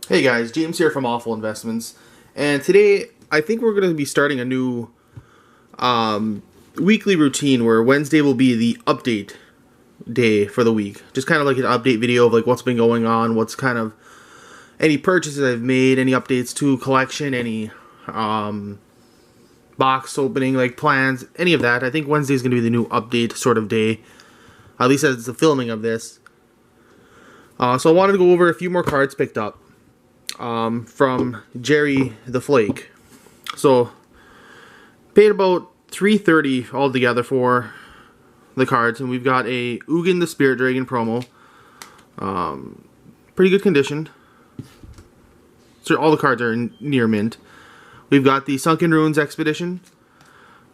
Hey guys, James here from Awful Investments, and today I think we're going to be starting a new weekly routine where Wednesday will be the update day for the week. Just kind of like an update video of like what's been going on, what's kind of any purchases I've made, any updates to collection, any box opening like plans, any of that. I think Wednesday is going to be the new update sort of day, at least as the filming of this. So I wanted to go over a few more cards picked up from Jerry the Flake. So paid about $330 altogether for the cards, and we've got a Ugin the Spirit Dragon promo. Pretty good condition. So all the cards are near mint. We've got the Sunken Ruins Expedition,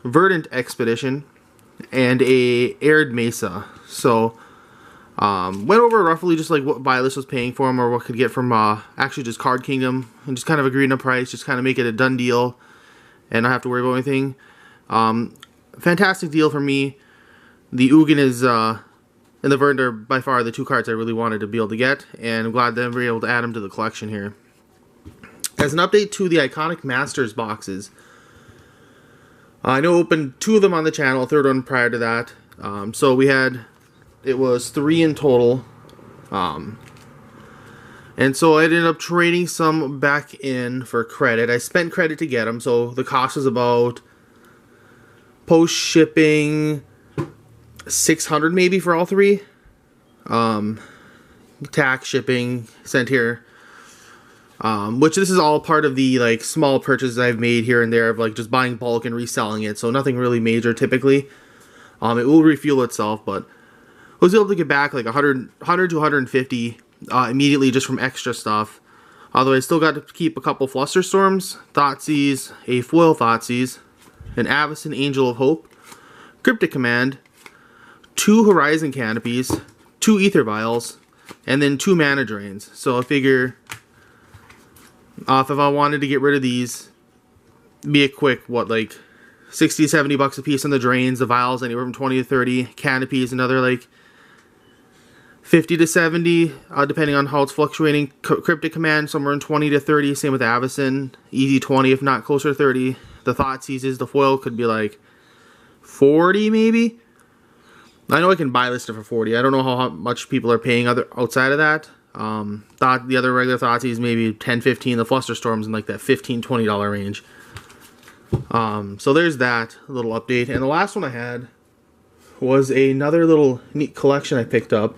Verdant Expedition, and a Arid Mesa. So went over roughly just like what Vilas was paying for him, or what could get from actually just Card Kingdom, and just kind of agreed on a price, just kind of make it a done deal and not have to worry about anything. Fantastic deal for me. The Ugin is and the Verdant are by far the two cards I really wanted to be able to get, and I'm glad that we're able to add them to the collection here. As an update to the Iconic Masters boxes, I know I opened two of them on the channel, a third one prior to that. So we had, it was 3 in total, and so I ended up trading some back in for credit. I spent credit to get them, so the cost was about post shipping $600 maybe for all 3. Tax shipping sent here, which this is all part of the like small purchases I've made here and there of like just buying bulk and reselling it, so nothing really major typically. It will refuel itself, but I was able to get back like 100 to 150 immediately just from extra stuff. Although I still got to keep a couple Flusterstorms, Thoughtseize, a foil Thoughtseize, an Avacyn Angel of Hope, Cryptic Command, 2 Horizon Canopies, 2 Aether Vials, and then 2 Mana Drains. So I figure if I wanted to get rid of these, be a quick, what, like 60 to $70 a piece on the drains, the vials anywhere from 20 to 30, canopies another like 50 to 70, depending on how it's fluctuating. Cryptic Command somewhere in 20 to 30, same with Avacyn, easy 20 if not closer to 30. The Thoughtseizes, the foil could be like 40 maybe. I know I can buy listed for 40. I don't know how much people are paying outside of that. The other regular Thoughtseize maybe 10, 15. The Flusterstorms in like that $15, $20 range. So there's that little update. And the last one I had was another little neat collection I picked up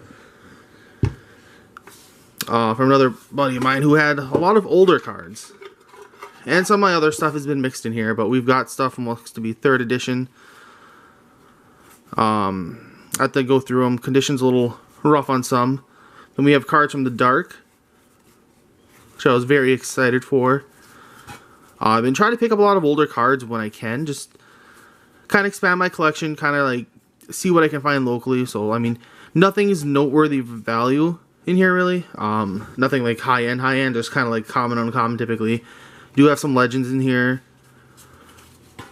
from another buddy of mine who had a lot of older cards. And some of my other stuff has been mixed in here, but we've got stuff from what looks to be 3rd edition. I have to go through them. Conditions a little rough on some. Then we have cards from the Dark, which I was very excited for. I've been trying to pick up a lot of older cards when I can, just kind of expand my collection, kind of like see what I can find locally. So, I mean, nothing is noteworthy value in here, really. Nothing like high-end, just kind of like common, uncommon typically. Do have some legends in here.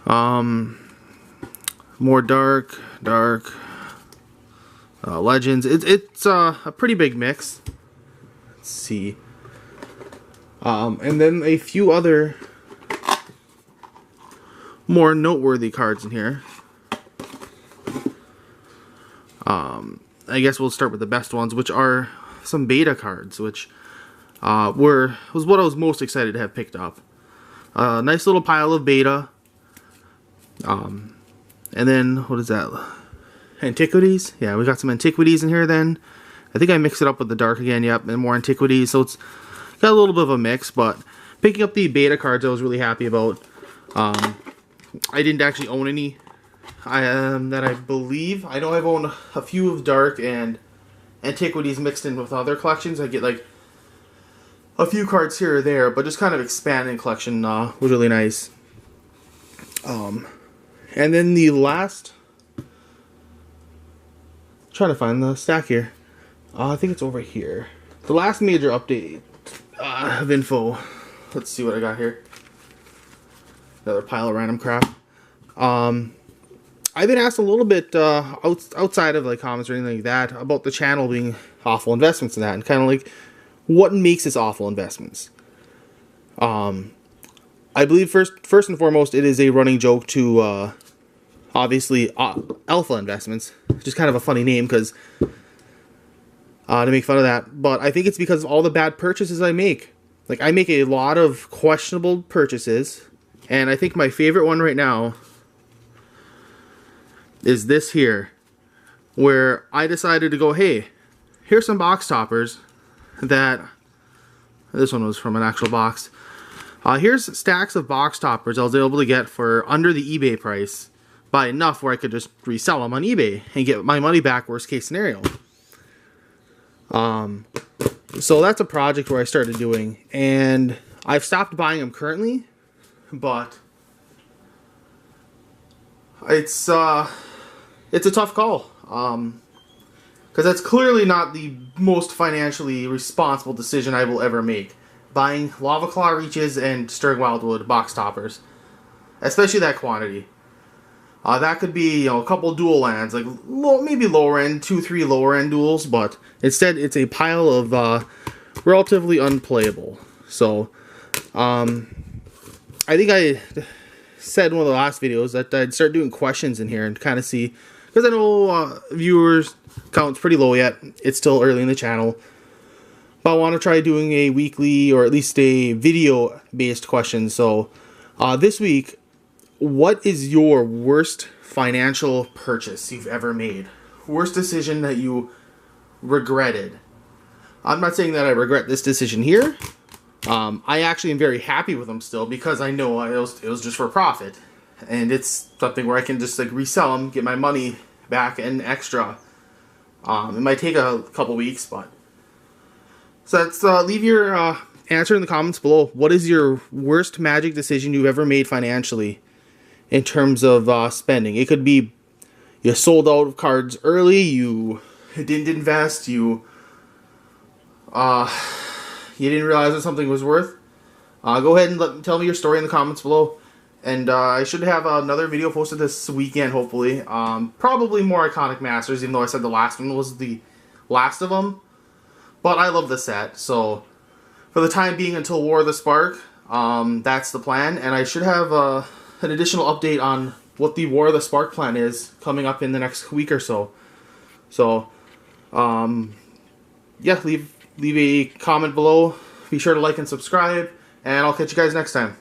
More dark, legends. It's a pretty big mix. Let's see. And then a few other more noteworthy cards in here. I guess we'll start with the best ones, which are some beta cards, which was what I was most excited to have picked up. Nice little pile of beta. And then what is that? Antiquities? Yeah, we got some Antiquities in here then. I think I mixed it up with the Dark again, yep, and more Antiquities. So it's got a little bit of a mix, but picking up the beta cards I was really happy about. I didn't actually own any that I believe. I know I've owned a few of Dark and Antiquities mixed in with other collections. I get like a few cards here or there, but just kind of expanding collection was really nice. And then the last, trying to find the stack here. I think it's over here. The last major update of info. Let's see what I got here. Another pile of random crap. I've been asked a little bit outside of like comments or anything like that about the channel being Awful Investments and that, and kind of like what makes this Awful Investments. I believe first and foremost, it is a running joke to obviously Alpha Investments. Just kind of a funny name because to make fun of that. But I think it's because of all the bad purchases I make. Like, I make a lot of questionable purchases, and I think my favorite one right now is this here, where I decided to go, hey, here's some box toppers that, this one was from an actual box. Here's stacks of box toppers I was able to get for under the eBay price by enough where I could just resell them on eBay and get my money back, worst case scenario. So that's a project where I started doing, and I've stopped buying them currently, but it's a tough call, because that's clearly not the most financially responsible decision I will ever make, buying Lava Claw Reaches and Stirring Wildwood box toppers, especially that quantity. That could be, you know, a couple dual lands, like maybe lower end, 2-3 lower end duels, but instead it's a pile of relatively unplayable. So, I think I said in one of the last videos that I'd start doing questions in here and kind of see, because I know viewers count's pretty low yet. It's still early in the channel, but I want to try doing a weekly or at least a video based question. So, this week, what is your worst financial purchase you've ever made? Worst decision that you regretted? I'm not saying that I regret this decision here. I actually am very happy with them still because I know it was just for profit. And it's something where I can just like resell them, get my money back and extra. It might take a couple weeks, but... So let's leave your answer in the comments below. What is your worst Magic decision you've ever made financially? In terms of spending, it could be you sold out of cards early, you didn't invest, you didn't realize what something was worth. Go ahead and tell me your story in the comments below, and I should have another video posted this weekend, hopefully. Probably more Iconic Masters, even though I said the last one was the last of them. But I love the set, so for the time being until War of the Spark, that's the plan, and I should have an additional update on what the War of the Spark plan is coming up in the next week or so. So, yeah, leave a comment below. Be sure to like and subscribe, and I'll catch you guys next time.